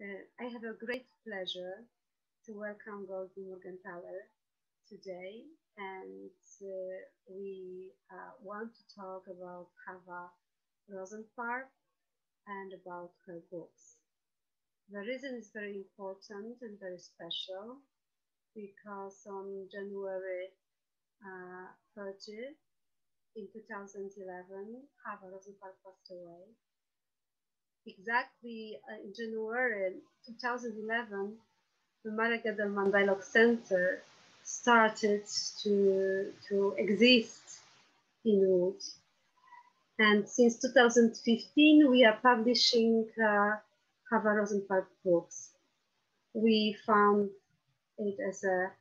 I have a great pleasure to welcome Goldie Morgentaler today, and we want to talk about Chava Rosenfarb and about her books. The reason is very important and very special because on January 30th in 2011, Chava Rosenfarb passed away. Exactly in January 2011, the Maragadan Dialogue Center started to exist in Wood. And since 2015, we are publishing Chava Rosenfarb books. We found it as a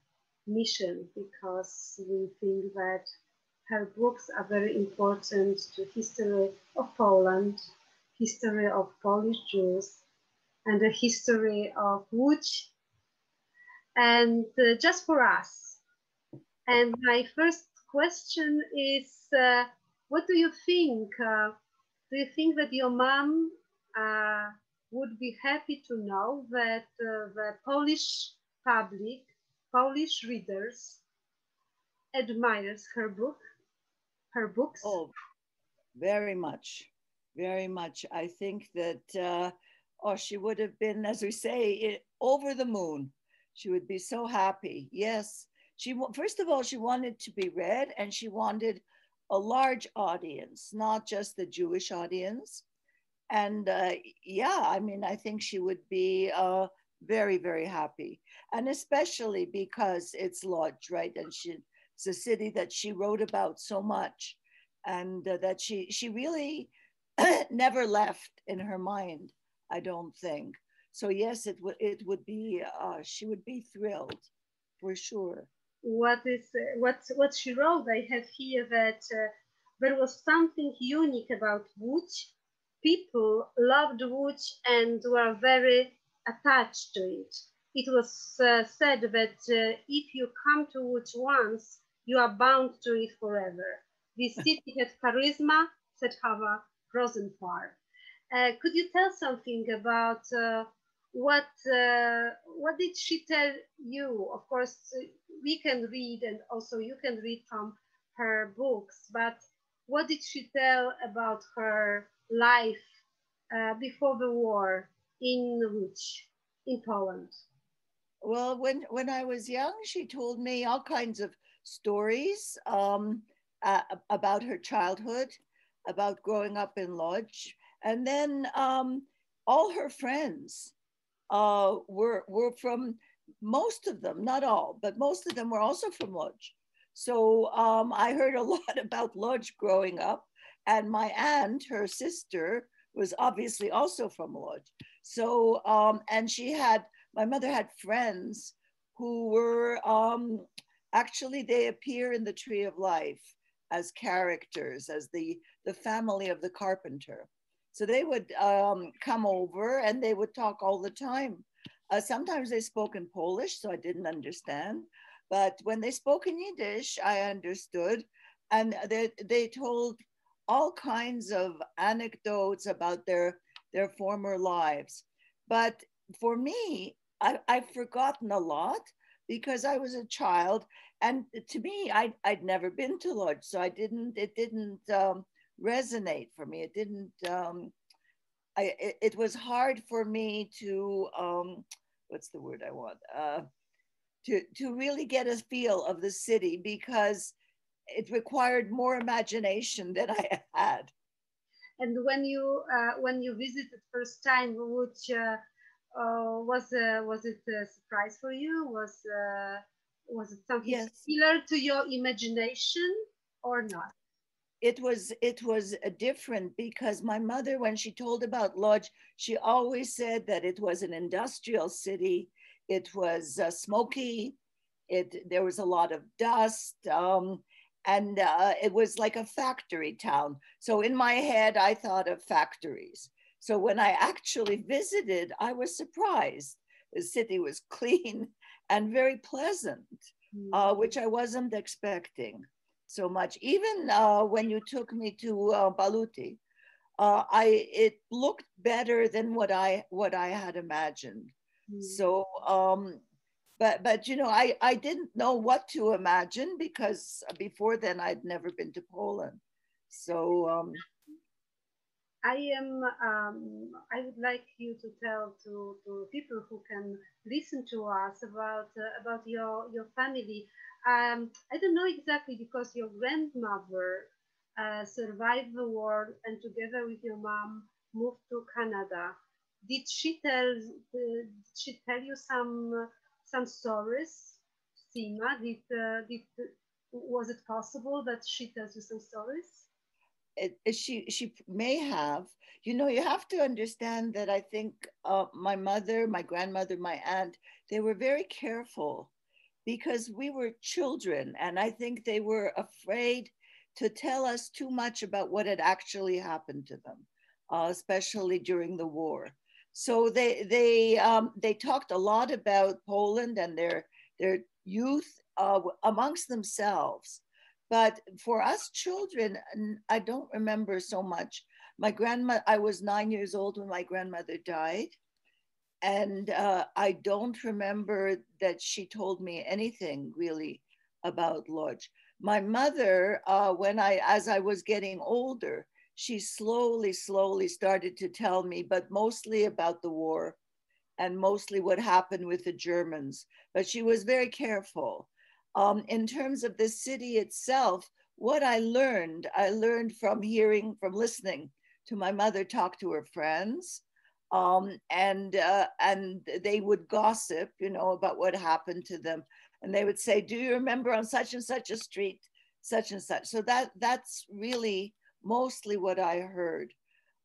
mission because we think that her books are very important to history of Poland, history of Polish Jews, and the history of Łódź, and just for us. And my first question is, what do you think? Do you think that your mom uh, would be happy to know that the Polish public, Polish readers, admires her books? Oh, very much, very much. I think that, oh, she would have been, as we say, over the moon. She would be so happy. Yes. First of all, she wanted to be read and she wanted a large audience, not just the Jewish audience. And yeah, I mean, I think she would be very, very happy. And especially because it's Lodz, right? And it's a city that she wrote about so much and that she really never left in her mind, I don't think. So yes, it would be she would be thrilled for sure. What she wrote? I have here that there was something unique about Łódź. People loved Łódź and were very attached to it. It was said that if you come to Łódź once, you are bound to it forever. This city had charisma, said Chava Rosenfarb. Could you tell something about what did she tell you? Of course, we can read, and also you can read from her books. But what did she tell about her life before the war in Łódź, in Poland? Well, when I was young, she told me all kinds of stories about her childhood, about growing up in Lodz, and then all her friends were from, most of them, not all, but most of them were also from Lodz. So I heard a lot about Lodz growing up, and my aunt, her sister, was obviously also from Lodz. So and my mother had friends who were actually, they appear in the Tree of Life as characters, as the family of the carpenter. So they would come over and they would talk all the time. Sometimes they spoke in Polish, so I didn't understand. But when they spoke in Yiddish, I understood. And they told all kinds of anecdotes about their former lives. But for me, I've forgotten a lot because I was a child. And to me, I'd never been to Lodz, so it didn't resonate for me. It didn't, it was hard for me to, what's the word I want? To really get a feel of the city because it required more imagination than I had. And when you visited first time, which was it a surprise for you? Was it something Yes, similar to your imagination or not? it was different because my mother, when she told about Lodz, she always said that it was an industrial city. It was smoky. There was a lot of dust, and it was like a factory town. So in my head, I thought of factories. So when I actually visited, I was surprised. The city was clean and very pleasant, Mm. which I wasn't expecting so much. Even when you took me to Baluti, it looked better than what I had imagined. So but you know, I didn't know what to imagine because before then I'd never been to Poland. So I would like you to tell to people who can listen to us about your family. I don't know exactly because your grandmother survived the war and together with your mom moved to Canada. Did she tell you some stories, Sima? Was it possible that she tells you some stories? she may have. You know, you have to understand that I think my mother, my grandmother, my aunt, they were very careful because we were children, and I think they were afraid to tell us too much about what had actually happened to them, especially during the war. So they talked a lot about Poland and their youth amongst themselves. But for us children, I don't remember so much. My grandma, I was 9 years old when my grandmother died, and I don't remember that she told me anything really about Lodz. My mother, as I was getting older, she slowly started to tell me, but mostly about the war and mostly what happened with the Germans. But she was very careful. In terms of the city itself, what I learned from from listening to my mother talk to her friends, and they would gossip, you know, about what happened to them, and they would say, "Do you remember on such and such a street, such and such?" So that's really mostly what I heard.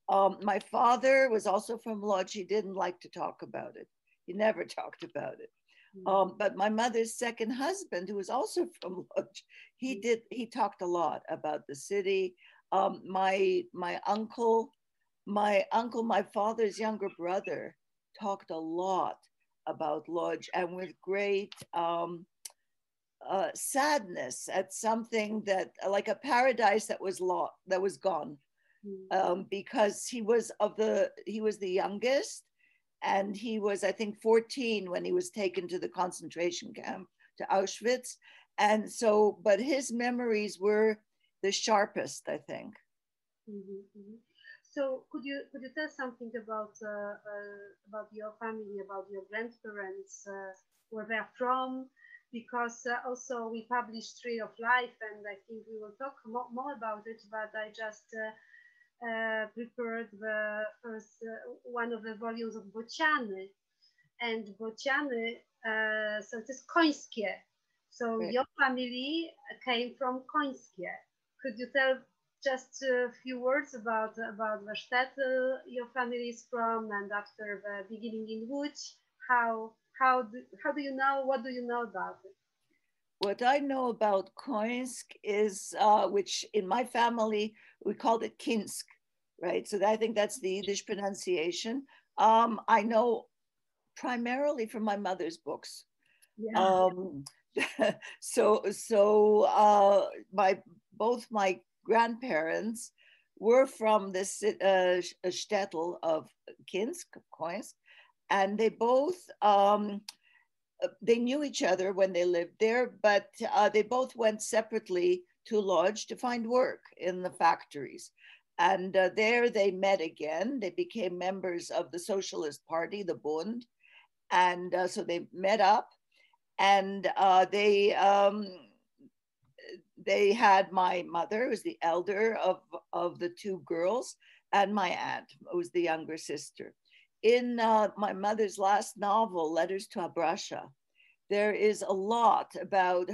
My father was also from Lodz. He didn't like to talk about it. He never talked about it. But my mother's second husband, who was also from Lodz, he did. He talked a lot about the city. My uncle, my father's younger brother, talked a lot about Lodz, and with great sadness at something that, like a paradise that that was gone, because he was the youngest, and he was, I think, 14 when he was taken to the concentration camp, to Auschwitz. And so, but his memories were the sharpest, I think. So could you tell something about your family, about your grandparents, where they're from? Because also we published Tree of Life, and I think we will talk more about it. But I just prepared the first one of the volumes of Bociany, and Bociany, so it is Końskie. So Right. your family came from Końskie. Could you tell just a few words about the shtetl your family is from, and after the beginning in Łódź, how do you know, what do you know about it? What I know about Koinsk is, which in my family we called it Kinsk, right? So I think that's the Yiddish pronunciation. I know primarily from my mother's books. Yeah. My both my grandparents were from this shtetl of Koinsk, and they knew each other when they lived there, but they both went separately to Lodz to find work in the factories. And there they met again. They became members of the Socialist Party, the Bund. And so they met up, and they had my mother, who was the elder of the two girls, and my aunt, who was the younger sister. In my mother's last novel, Letters to Abrasha, there is a lot about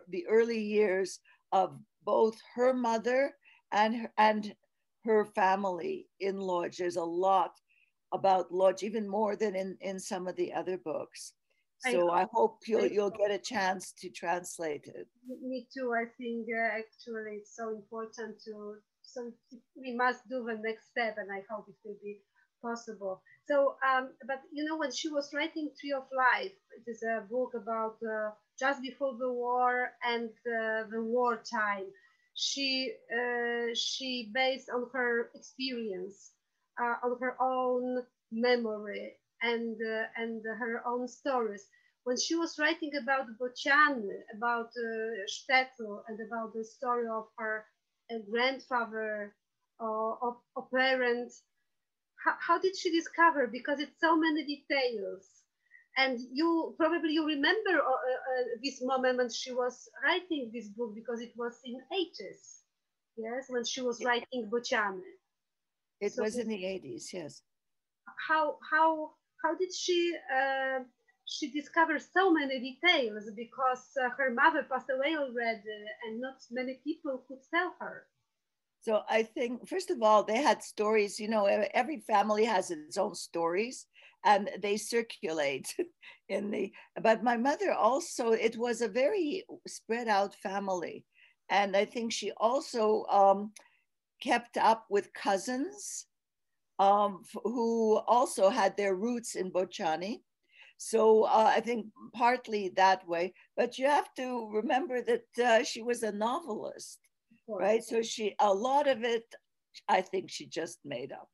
the early years of both her mother and her family in Lodz. There's a lot about Lodz, even more than in some of the other books. So I hope you'll get a chance to translate it. Me too. I think actually it's so important to, so we must do the next step, and I hope it will be possible. So, but you know, when she was writing Tree of Life, it is a book about just before the war and the wartime. she based on her experience, on her own memory and her own stories. When she was writing about Bociany, about Sztetl, and about the story of her grandfather or parents, how did she discover? Because it's so many details. And you remember this moment when she was writing this book, because it was in 80s, yes, when she was writing Bociany. It was in the 80s, yes. How did she discovered so many details, because her mother passed away already and not many people could tell her. So I think, first of all, they had stories, you know, every family has its own stories and they circulate in the, but my mother also, it was a very spread out family. And I think she also kept up with cousins who also had their roots in Bociany. So I think partly that way, but you have to remember that she was a novelist, right? So a lot of it, I think she just made up.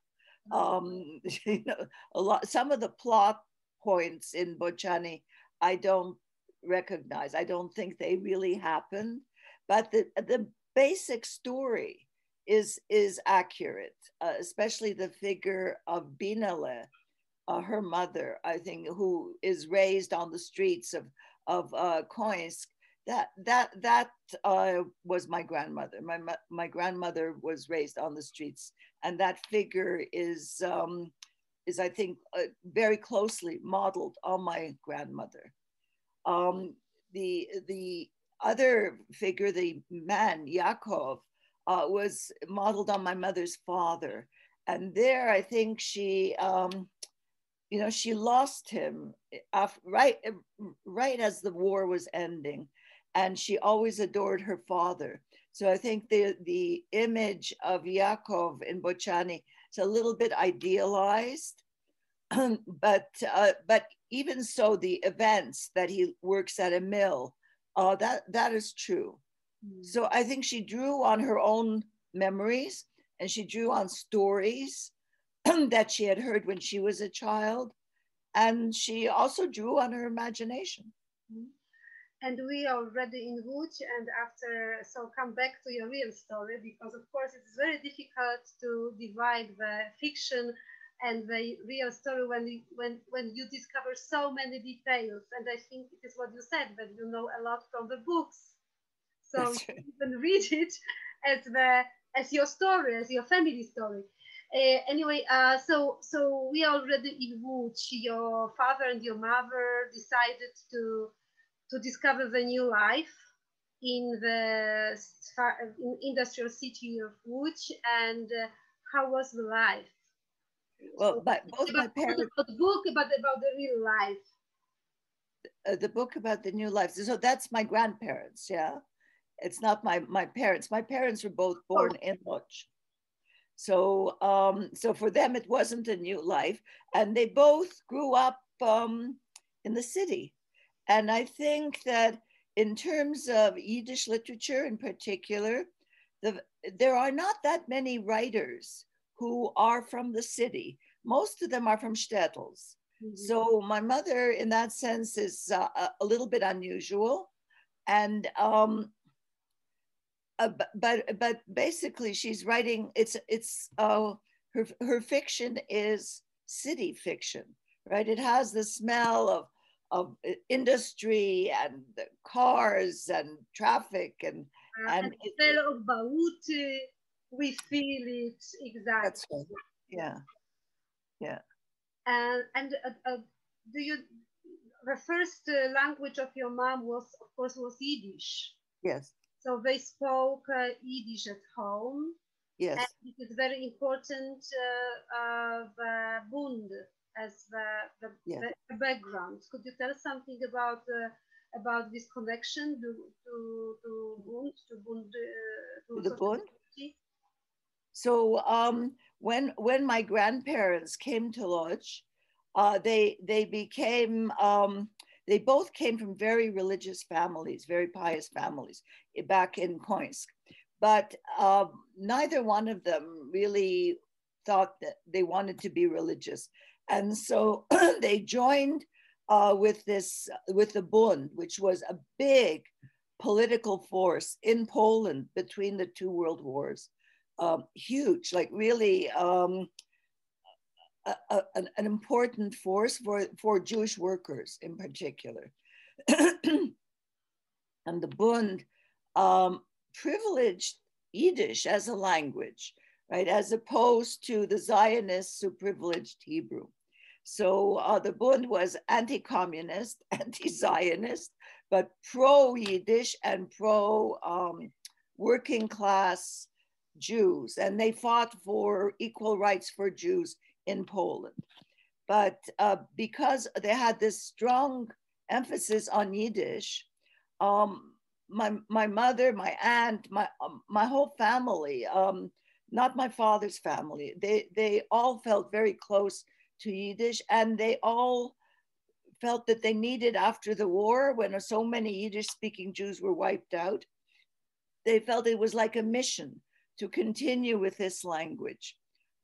You know, some of the plot points in Bociany, I don't recognize. I don't think they really happened, but the basic story is accurate, especially the figure of Binele, her mother, I think, who is raised on the streets of Koinsk. That was my grandmother. My grandmother was raised on the streets, and that figure is I think very closely modeled on my grandmother. The other figure, the man Yaakov, was modeled on my mother's father, and there I think she. You know, she lost him right as the war was ending, and she always adored her father. So I think the image of Yaakov in Bociany is a little bit idealized, but even so, the events that he works at a mill, that is true. So I think she drew on her own memories, and she drew on stories that she had heard when she was a child, and she also drew on her imagination. And we are already in Łódź, and so come back to your real story, because of course it's very difficult to divide the fiction and the real story when you discover so many details. And I think it is what you said, that you know a lot from the books, so you can read it as your story, as your family story. Anyway, so we are already in Łódź. Your father and your mother decided to discover the new life in the industrial city of Łódź. And how was the life? Well, so but both my parents. About the book about the real life. The book about the new life. So that's my grandparents. Yeah, it's not my parents. My parents were both born in Łódź. So, so for them, it wasn't a new life, and they both grew up in the city. And I think that in terms of Yiddish literature in particular, there are not that many writers who are from the city. Most of them are from shtetls. Mm-hmm. So my mother, in that sense, is a little bit unusual, and but basically she's writing, her fiction is city fiction, right? It has the smell of industry and cars and traffic and the smell of baute, we feel it exactly. That's right. Yeah, yeah. And the first language of your mom was, of course, Yiddish. Yes. So they spoke Yiddish at home. Yes. And it is very important, the Bund as the background. Could you tell something about this connection to Bund, to the Bund? So when my grandparents came to Łódź, they became they both came from very religious families, very pious families back in Koinsk. but neither one of them really thought that they wanted to be religious. And so they joined with the Bund, which was a big political force in Poland between the two world wars. Huge, like really an important force for Jewish workers in particular. And the Bund privileged Yiddish as a language, right, as opposed to the Zionists who privileged Hebrew. So the Bund was anti-communist, anti-Zionist, but pro-Yiddish and pro-working class Jews. And they fought for equal rights for Jews in Poland. But because they had this strong emphasis on Yiddish, my mother, my aunt, my whole family, not my father's family, they all felt very close to Yiddish, and they all felt that they needed, after the war, when so many Yiddish speaking Jews were wiped out, they felt it was like a mission to continue with this language.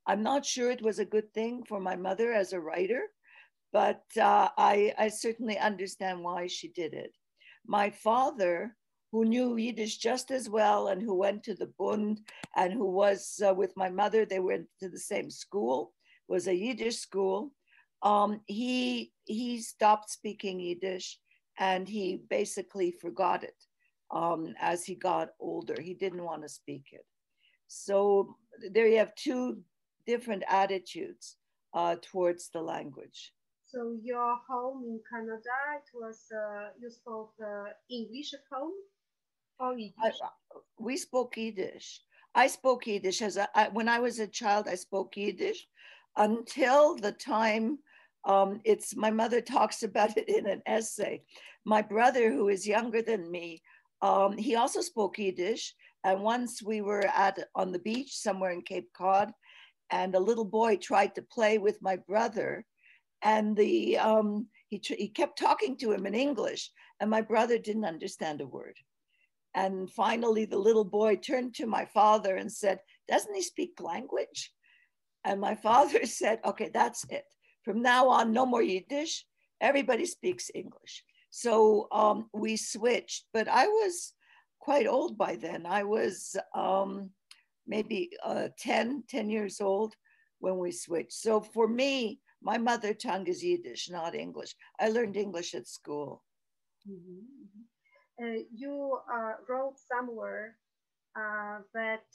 I'm not sure it was a good thing for my mother as a writer, but I certainly understand why she did it. My father, who knew Yiddish just as well and who went to the Bund and who was with my mother, they went to the same school, was a Yiddish school. He stopped speaking Yiddish and he basically forgot it as he got older. He didn't want to speak it. So there you have two different attitudes towards the language. So your home in Canada, it was, you spoke English at home or Yiddish? We spoke Yiddish. I spoke Yiddish when I was a child. I spoke Yiddish until the time. My mother talks about it in an essay. My brother, who is younger than me, he also spoke Yiddish. And once we were on the beach somewhere in Cape Cod, and a little boy tried to play with my brother, and he kept talking to him in English, and my brother didn't understand a word. And finally, the little boy turned to my father and said, "Doesn't he speak language?" And my father said, "Okay, that's it. From now on, no more Yiddish. Everybody speaks English." So we switched, but I was quite old by then. I was maybe 10 years old when we switched. So for me, my mother tongue is Yiddish, not English. I learned English at school. Mm-hmm. You wrote somewhere that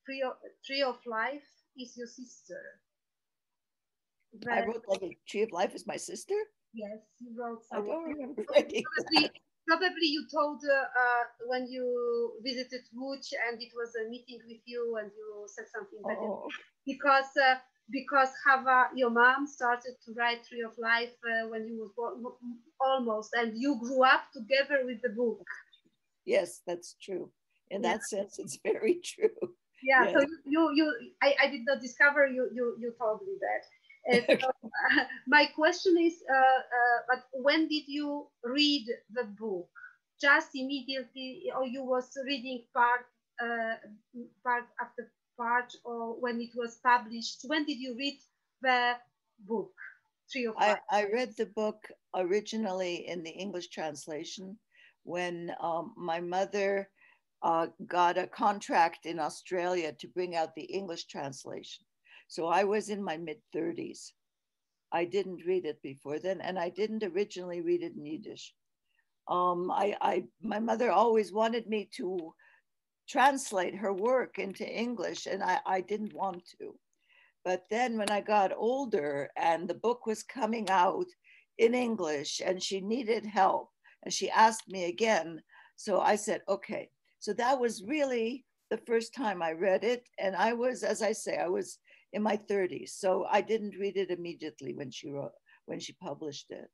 Tree of Life is your sister. I wrote that the Tree of Life is my sister? Yes, you wrote somewhere. I don't remember writing that. Probably you told when you visited Łódź and it was a meeting with you and you said something like that. Because Chava, your mom, started to write Tree of Life when you was born, almost, and you grew up together with the book. Yes, that's true. In that sense, it's very true. Yeah. Yes. So I did not discover you told me that. So, my question is, but when did you read the book? Just immediately, or you was reading part after part, or when it was published? When did you read the book? I read the book originally in the English translation when my mother got a contract in Australia to bring out the English translation. So I was in my mid-30s. I didn't read it before then, and I didn't originally read it in Yiddish. My mother always wanted me to translate her work into English, and I didn't want to. But then when I got older and the book was coming out in English and she needed help, and she asked me again, so I said, okay. So that was really the first time I read it. And I was, as I say, I was in my 30s. So I didn't read it immediately when she published it.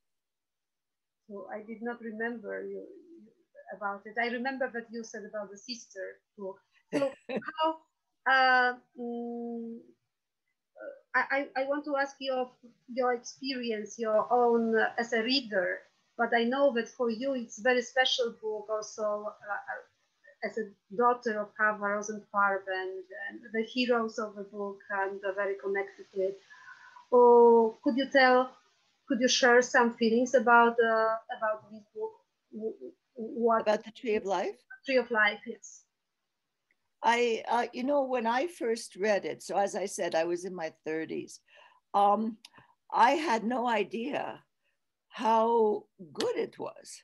So I did not remember you about it. I remember that you said about the sister book. So how, I want to ask you of your experience, your own as a reader, but I know that for you it's a very special book also as a daughter of Chava Rosenfarb, and the heroes of the book and are very connected to it. Or could you share some feelings about this book? What About the Tree of Life? Tree of Life, yes. You know, when I first read it, so as I said, I was in my 30s. I had no idea how good it was.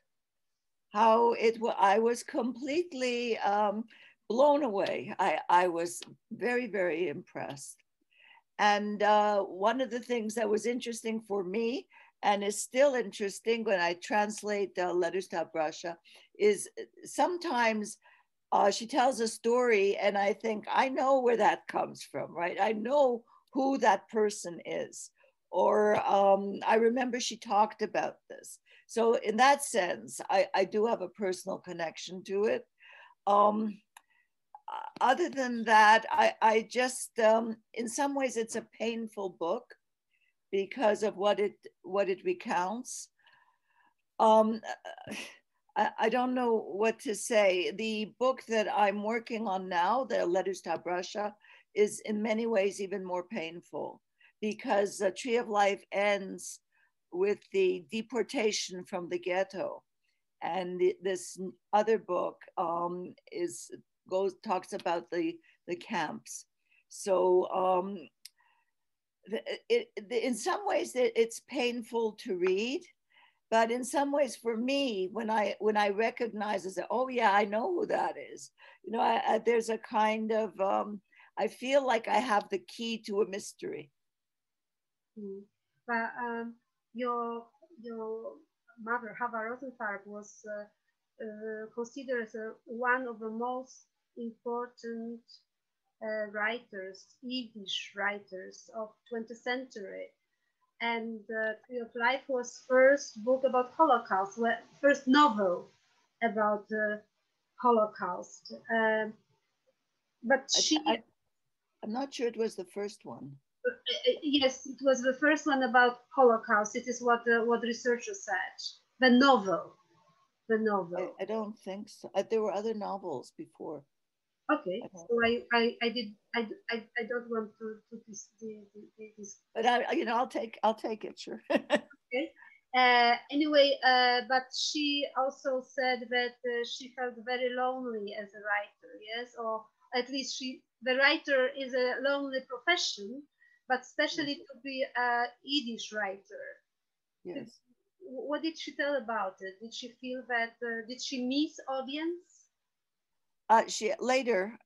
I was completely blown away. I was very, very impressed. And one of the things that was interesting for me, and is still interesting when I translate Letters to Russia, is sometimes she tells a story and I think, I know where that comes from, right? I know who that person is. Or I remember she talked about this. So in that sense, I do have a personal connection to it. Other than that, I just, in some ways, it's a painful book because of what it recounts. I don't know what to say. The book that I'm working on now, the Letters to Russia, is in many ways even more painful because the Tree of Life ends with the deportation from the ghetto. And this other book talks about the camps. So in some ways it's painful to read, but in some ways for me, when I recognize it, oh yeah, I know who that is. You know, there's a kind of I feel like I have the key to a mystery. Mm. But your mother, Chava Rosenfarb, was considered as one of the most important writers, Yiddish writers of 20th century. And Tree of Life was first book about Holocaust, first novel about the Holocaust. But I'm not sure it was the first one. Yes, it was the first one about Holocaust. It is what researchers said. The novel. I don't think so. There were other novels before. Okay, so I don't want to this. But I'll take it, sure. Okay. Anyway, but she also said that she felt very lonely as a writer. Yes, or at least the writer is a lonely profession, but especially to be a Yiddish writer. Yes. What did she tell about it? Did she feel that? Did she miss audience? She later,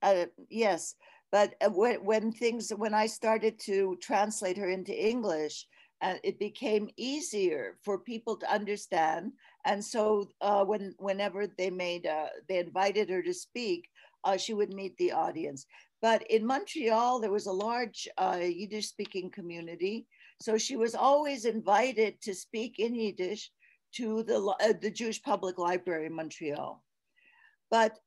yes, but when I started to translate her into English, it became easier for people to understand. And so whenever they invited her to speak, she would meet the audience. But in Montreal, there was a large Yiddish speaking community. So she was always invited to speak in Yiddish to the Jewish Public Library in Montreal. But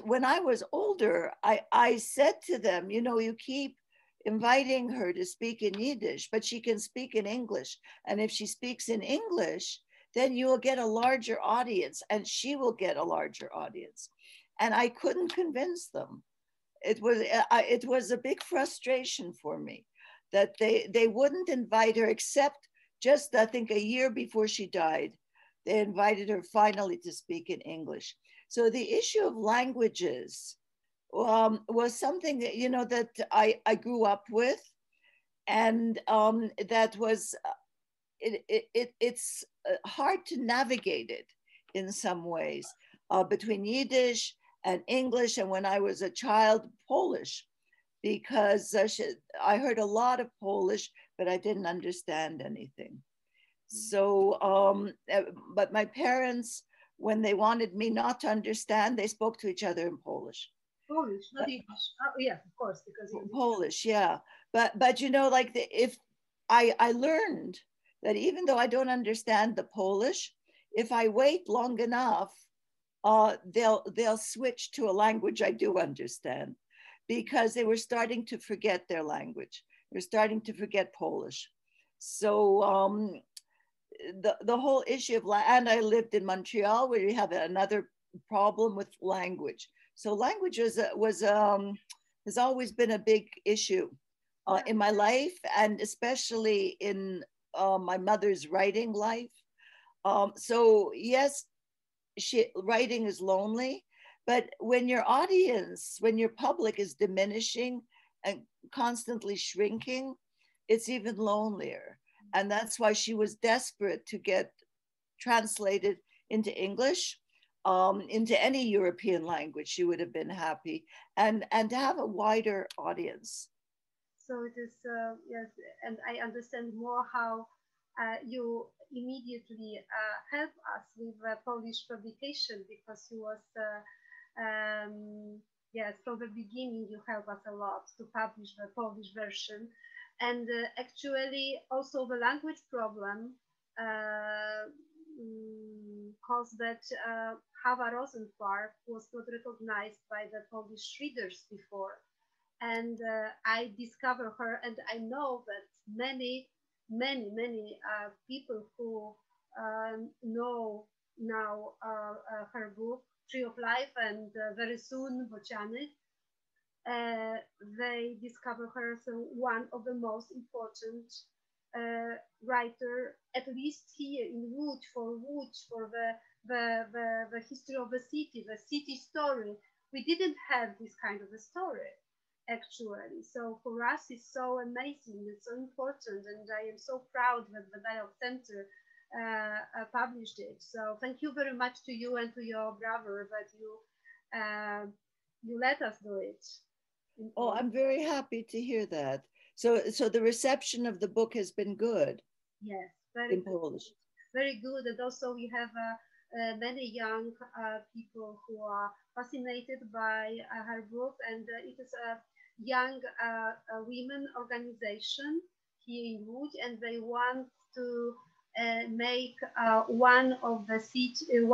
when I was older, I said to them, you keep inviting her to speak in Yiddish, but she can speak in English. And if she speaks in English, then you will get a larger audience and she will get a larger audience. And I couldn't convince them. It was a big frustration for me that they wouldn't invite her, except just, I think, a year before she died. They invited her finally to speak in English. So the issue of languages was something that, that I grew up with. And that was, it's hard to navigate it in some ways between Yiddish and English. And when I was a child, Polish, because I heard a lot of Polish, but I didn't understand anything. So, but my parents, when they wanted me not to understand, they spoke to each other in Polish. Polish, not English. Oh, yeah, of course, because Polish, yeah. But like if I learned that even though I don't understand the Polish, if I wait long enough, they'll switch to a language I do understand, because they were starting to forget their language. They're starting to forget Polish. So the whole issue of, and I lived in Montreal, where you have another problem with language. So language has always been a big issue in my life, and especially in my mother's writing life. So yes, writing is lonely, but when your audience, when your public is diminishing and constantly shrinking, it's even lonelier. And that's why she was desperate to get translated into English, into any European language. She would have been happy, and to have a wider audience. So it is, yes, and I understand more how you immediately help us with Polish publication, because you was, yes, from the beginning you help us a lot to publish the Polish version. And actually also the language problem caused that Chava Rosenfarb was not recognized by the Polish readers before. And I discovered her, and I know that many people who know now her book Tree of Life, and very soon Bociany, they discover her as one of the most important writer, at least here in Łódź, for the history of the city story. We didn't have this kind of a story, actually. So for us, it's so amazing, it's so important, and I am so proud that the Dialogue Center published it. So thank you very much to you and to your brother that you let us do it. Oh, I'm very happy to hear that. So the reception of the book has been good. Yes, very in good. Polish. Very good. And also we have many young people who are fascinated by her book, and it is a young women organization here in Łódź, and they want to make one of the street in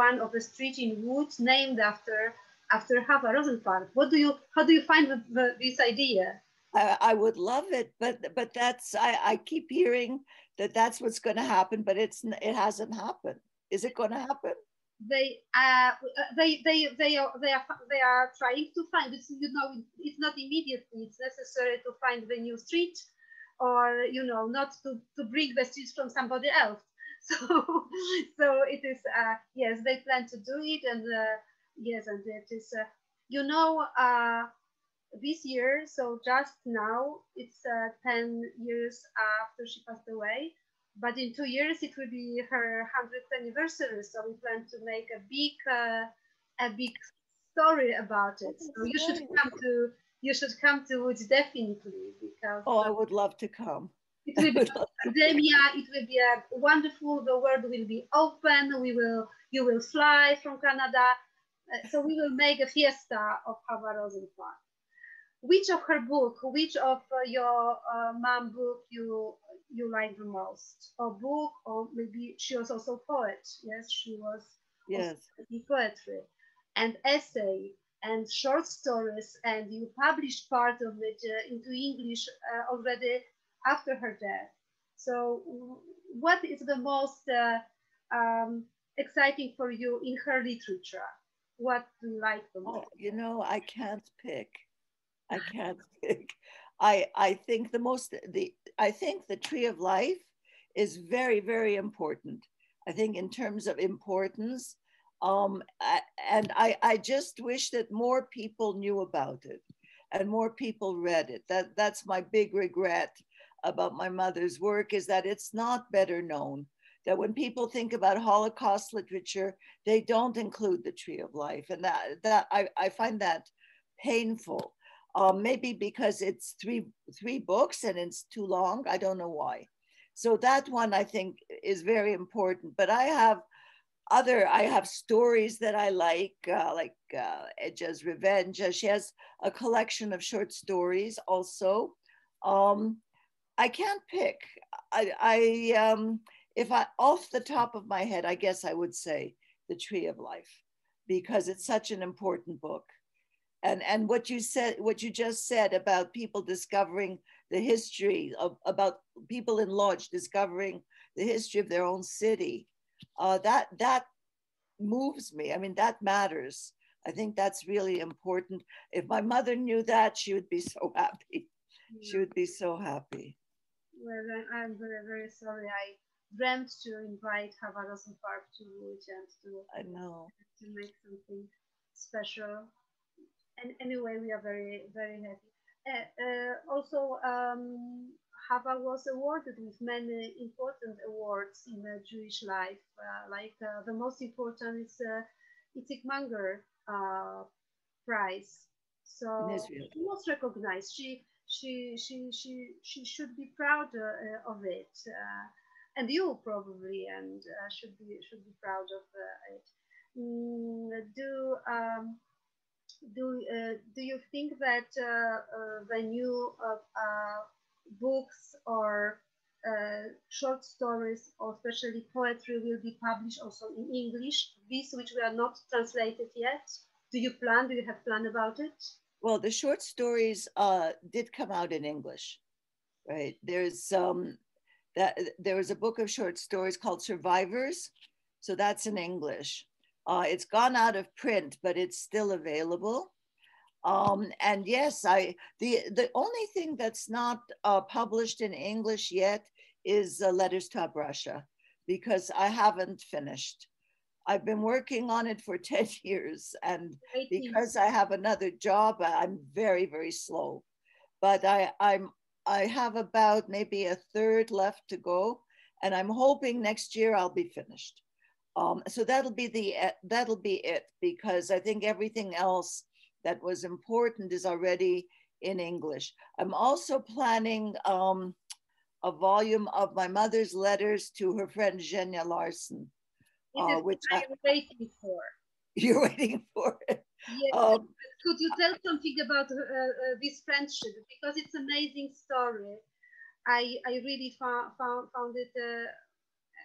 Łódź named after Chava Rosenfarb. How do you find this idea? I would love it, but that's I keep hearing that that's what's going to happen, but it hasn't happened. Is it going to happen? They are trying to find it. It's not immediately. It's necessary to find the new street, or not to bring the streets from somebody else. So it is. Yes, they plan to do it, and yes, and it is. This year, so just now, it's 10 years after she passed away. But in 2 years, it will be her 100th anniversary. So we plan to make a big story about it. So you should come to it definitely, because I would love to come. It will be academia. It will be a wonderful. The world will be open. You will fly from Canada. So we will make a fiesta of Chava Rosenfarb. Which of her book, which of your mom book you like the most? Or book, or maybe she was also a poet. Yes, she was. Yes. In poetry and essay and short stories, and you published part of it into English already after her death. So what is the most exciting for you in her literature? What do you like the most? I can't pick. I think I think the Tree of Life is very, very important. I think in terms of importance, and I just wish that more people knew about it and more people read it. That's my big regret about my mother's work, is that it's not better known. That when people think about Holocaust literature, they don't include the Tree of Life, and that I find that painful. Maybe because it's three books and it's too long. I don't know why. So that one I think is very important. But I have stories that I like Edja's Revenge. She has a collection of short stories also. I can't pick. If I off the top of my head, I guess I would say The Tree of Life, because it's such an important book. And what you just said about people discovering the history about people in Lodz discovering the history of their own city, that moves me. I mean, that matters. I think that's really important. If my mother knew that, she would be so happy. She Yeah. would be so happy. Well, I'm very, very sorry. I dreamt to invite Chava Rosenfarb to Łódź and I know. to make something special. And anyway, we are very, very happy. Also, Chava was awarded with many important awards in the Jewish life. The most important is Itzik Manger prize. In So Israel. she was recognized. She should be proud of it, and you probably and should be proud of it. Do you think that the new books or short stories, or especially poetry, will be published also in English? These which were not translated yet. Do you plan? Do you have plan about it? Well, the short stories did come out in English, right? There was a book of short stories called Survivors, so that's in English. It's gone out of print, but it's still available. And yes, the only thing that's not published in English yet is Letters to Abrasha, because I haven't finished. I've been working on it for 10 years, and because I have another job, I'm very, very slow. But I have about maybe a third left to go, and I'm hoping next year I'll be finished. So that'll be it, because I think everything else that was important is already in English. I'm also planning a volume of my mother's letters to her friend Zhenya Larson, It is which what I'm waiting for. you're waiting for it. Yes. Could you tell something about this friendship? Because it's an amazing story. I really found it an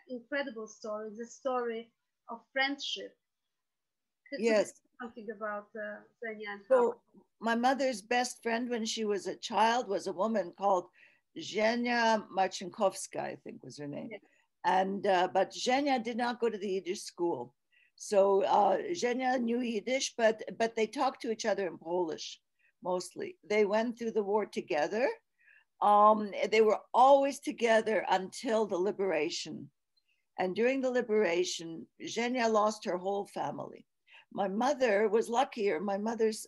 incredible story. The story of friendship. Could you Yes. tell something about Zhenya and So my mother's best friend when she was a child was a woman called Zhenya Marchinkovska, I think was her name. Yes. And but Zhenya did not go to the Yiddish school. So Zhenya knew Yiddish, but they talked to each other in Polish mostly. They went through the war together. They were always together until the liberation. And during the liberation, Zhenya lost her whole family. My mother was luckier. My mother's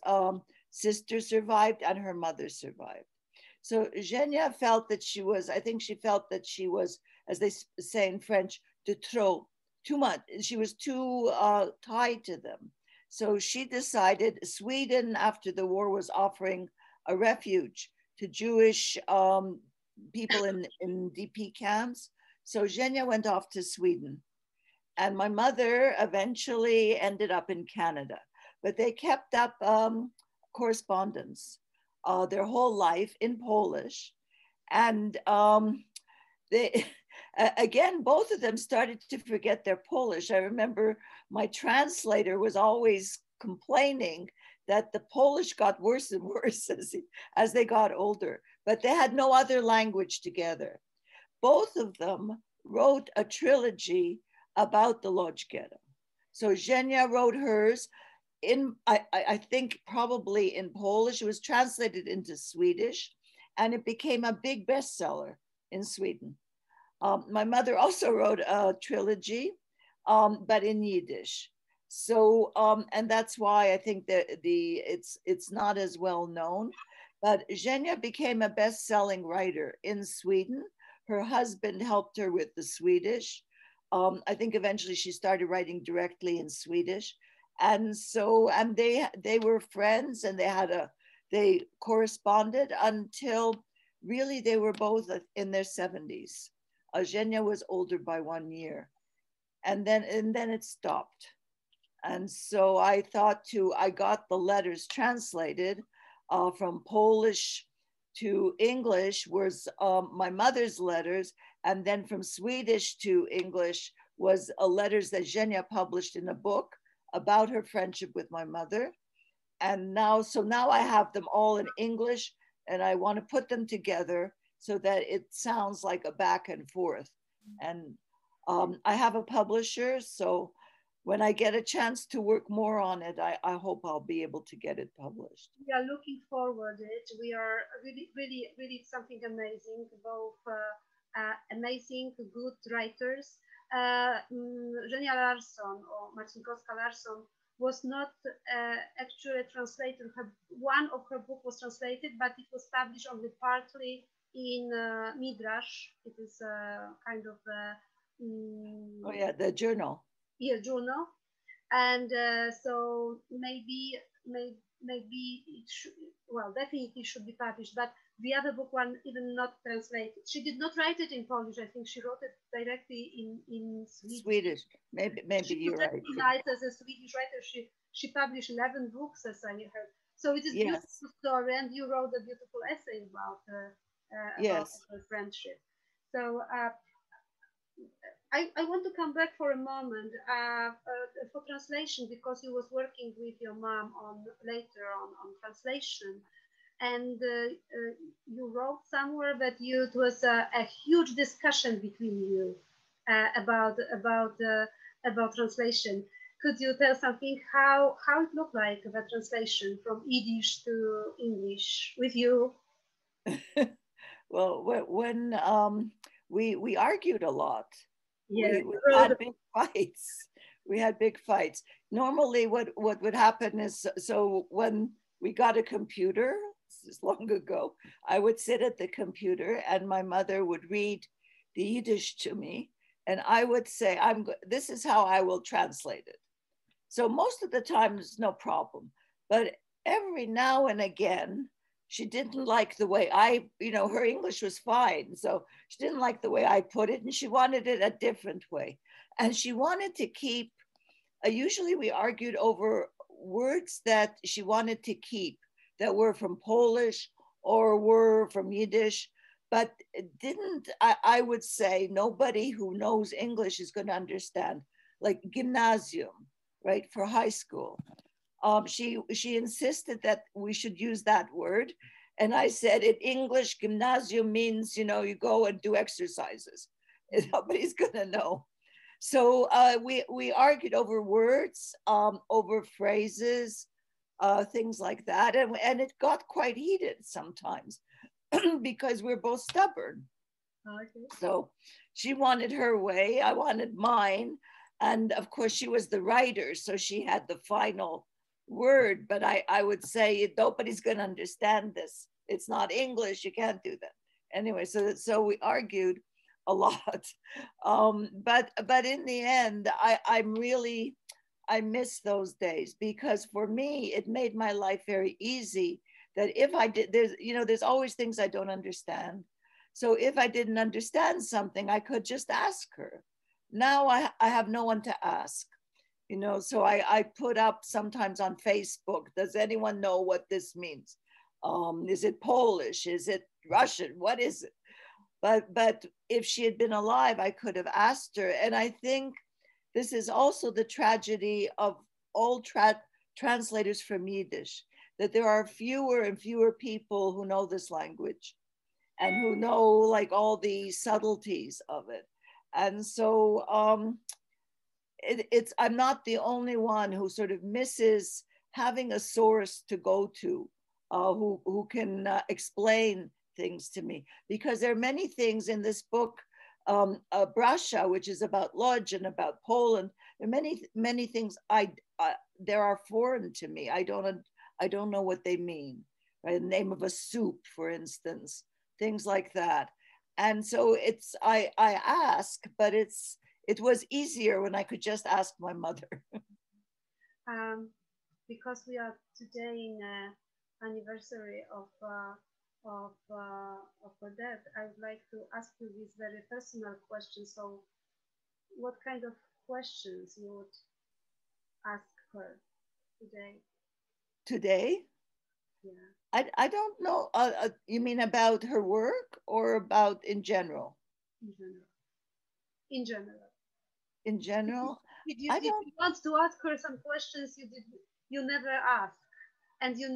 sister survived and her mother survived. So Zhenya felt that she was, I think she felt that she was, as they say in French, de trop, too much. She was too tied to them. So she decided, Sweden after the war was offering a refuge to Jewish people in DP camps. So Zhenya went off to Sweden. And my mother eventually ended up in Canada. But they kept up correspondence their whole life in Polish. And they, again, both of them started to forget their Polish. I remember my translator was always complaining that the Polish got worse and worse as they got older, but they had no other language together. Both of them wrote a trilogy about the Lodz ghetto. So Zhenya wrote hers I think probably in Polish. It was translated into Swedish, and it became a big bestseller in Sweden. My mother also wrote a trilogy, but in Yiddish. So, and that's why I think that it's not as well known. But Zhenya became a best-selling writer in Sweden. Her husband helped her with the Swedish. I think eventually she started writing directly in Swedish. And so, and they were friends, and they corresponded until really they were both in their 70s. Zhenya was older by 1 year, and then it stopped. And so I got the letters translated from Polish to English was my mother's letters, and then from Swedish to English was letters that Zhenya published in a book about her friendship with my mother. And now I have them all in English, and I want to put them together so that it sounds like a back and forth. And I have a publisher, so when I get a chance to work more on it, I hope I'll be able to get it published. We are looking forward to it. We are really something amazing, both amazing, good writers. Żenia Larsson or Marcinkowska Larsson was not actually a translator. One of her book was translated, but it was published only partly in Midrash. It is kind of oh yeah, the journal. Yeah, journal, and so maybe it should, well, definitely should be published. But the other book one even not translated. She did not write it in Polish. I think she wrote it directly in Swedish. Maybe you're right. As a Swedish writer, she published 11 books, as I heard. So it is a yes. beautiful story, and you wrote a beautiful essay about yes. her friendship. So I want to come back for a moment for translation, because you was working with your mom later on translation, and you wrote somewhere that it was a huge discussion between you about translation. Could you tell something how it looked like, the translation from Yiddish to English with you? Well, when we argued a lot. Yeah, we had big fights. We had big fights. Normally what would happen is, so when we got a computer, this is long ago, I would sit at the computer and my mother would read the Yiddish to me, and I would say, this is how I will translate it. So most of the time it's no problem, but every now and again she didn't like the way her English was fine, so she didn't like the way I put it, and she wanted it a different way. And she wanted to keep, usually we argued over words that she wanted to keep, that were from Polish or were from Yiddish, but I would say nobody who knows English is going to understand, like gymnasium, right, for high school. She insisted that we should use that word. And I said, in English, gymnasium means, you go and do exercises. Nobody's gonna know. So we argued over words, over phrases, things like that. And it got quite heated sometimes because we're both stubborn. Okay. So she wanted her way, I wanted mine. And of course, she was the writer, so she had the final word, but I would say nobody's going to understand this. It's not English. You can't do that. Anyway, so we argued a lot. But in the end, I miss those days, because for me, it made my life very easy. That if I did, there's always things I don't understand. So if I didn't understand something, I could just ask her. Now I have no one to ask. So I put up sometimes on Facebook, does anyone know what this means? Is it Polish? Is it Russian? What is it? But if she had been alive, I could have asked her. And I think this is also the tragedy of all translators from Yiddish, that there are fewer and fewer people who know this language and who know like all the subtleties of it. And so I'm not the only one who sort of misses having a source to go to, who can explain things to me, because there are many things in this book, Brasha, which is about Lodz and about Poland. There are many things there are foreign to me. I don't know what they mean. Right? The name of a soup, for instance, things like that. And so I ask, but it was easier when I could just ask my mother. Because we are today in anniversary of her death, I would like to ask you this very personal question. So, what kind of questions you would ask her today? Today? Yeah. I don't know. You mean about her work or about in general? In general. In general. In general, did you want to ask her some questions you never asked, and you,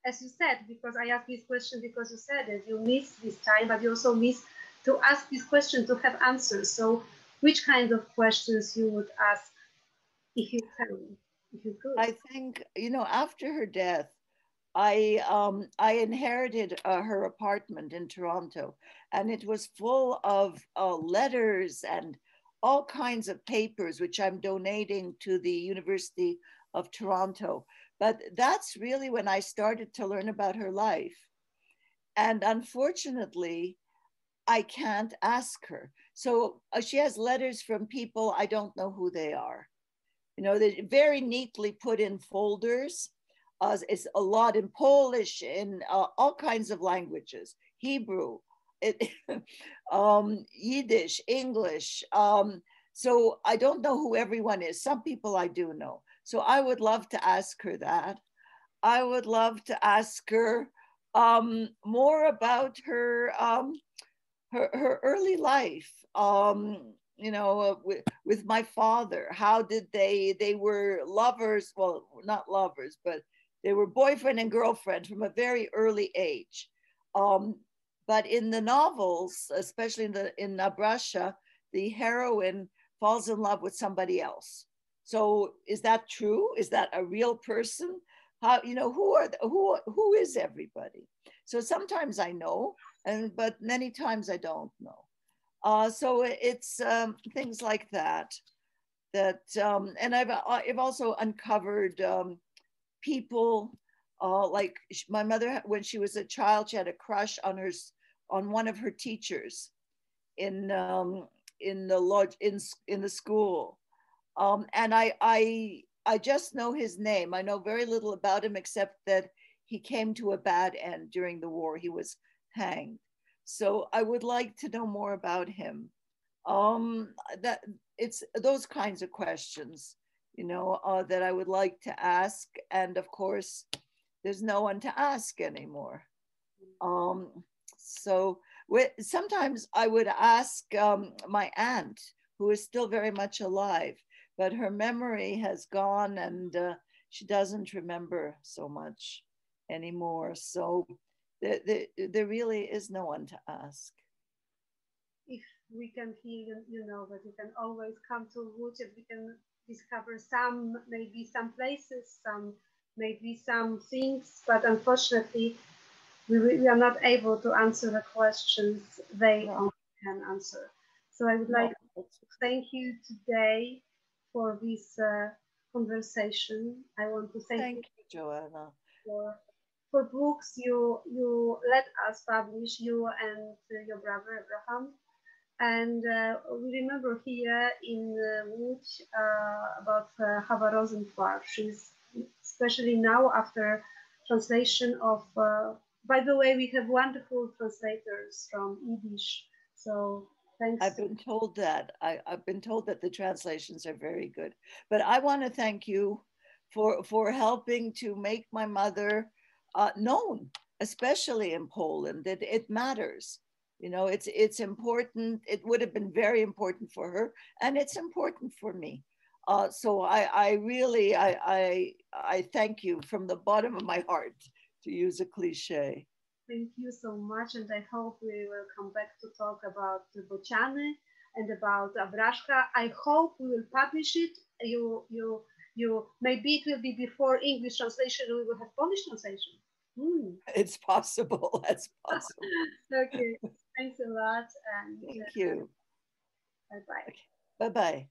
as you said, because I asked this question because you said it, you miss this time, but you also miss to ask this question to have answers. So which kind of questions you would ask if you can, if you could. I think, you know, after her death, I inherited her apartment in Toronto, and it was full of letters and all kinds of papers, which I'm donating to the University of Toronto. But that's really when I started to learn about her life. And unfortunately, I can't ask her. So she has letters from people, I don't know who they are. You know, they're very neatly put in folders. It's a lot in Polish, in all kinds of languages, Hebrew, it, Yiddish, English. So I don't know who everyone is. Some people I do know. So I would love to ask her that. I would love to ask her more about her early life. You know, with my father, how did they were lovers, well, not lovers, but they were boyfriend and girlfriend from a very early age. um, but in the novels, especially in Nabrasha, the heroine falls in love with somebody else. So is that true? Is that a real person? How, you know, who is everybody? So sometimes I know, but many times I don't know. So it's things like that. And I've also uncovered people, like my mother, when she was a child, she had a crush on on one of her teachers in the lodge in the school. And I just know his name. I know very little about him except that he came to a bad end during the war. He was hanged. So I would like to know more about him. That it's those kinds of questions, you know, that I would like to ask. And of course, there's no one to ask anymore. So sometimes I would ask my aunt, who is still very much alive, but her memory has gone, and she doesn't remember so much anymore. So there really is no one to ask. If we can hear, you know, that we can always come to Łódź and we can discover some, maybe some places, some, maybe some things, but unfortunately, we are not able to answer the questions they only can answer. So I would like to thank you today for this conversation. I want to thank you, Joanna, for books you let us publish, you and your brother Abraham. And we remember here in Łódź about Chava Rosenfarb. She's especially now after translation of. By the way, we have wonderful translators from Yiddish. So thanks. I've been told that. I've been told that the translations are very good. But I want to thank you for helping to make my mother known, especially in Poland, that it matters. You know, it's important. It would have been very important for her, and it's important for me. So I really I thank you from the bottom of my heart, to use a cliche. Thank you so much, and I hope we will come back to talk about Bociany and about Abraszka. I hope we will publish it. You maybe it will be before English translation. We will have Polish translation. It's possible. That's possible. Okay. Thanks a lot. And thank you. Bye bye. Okay. Bye bye.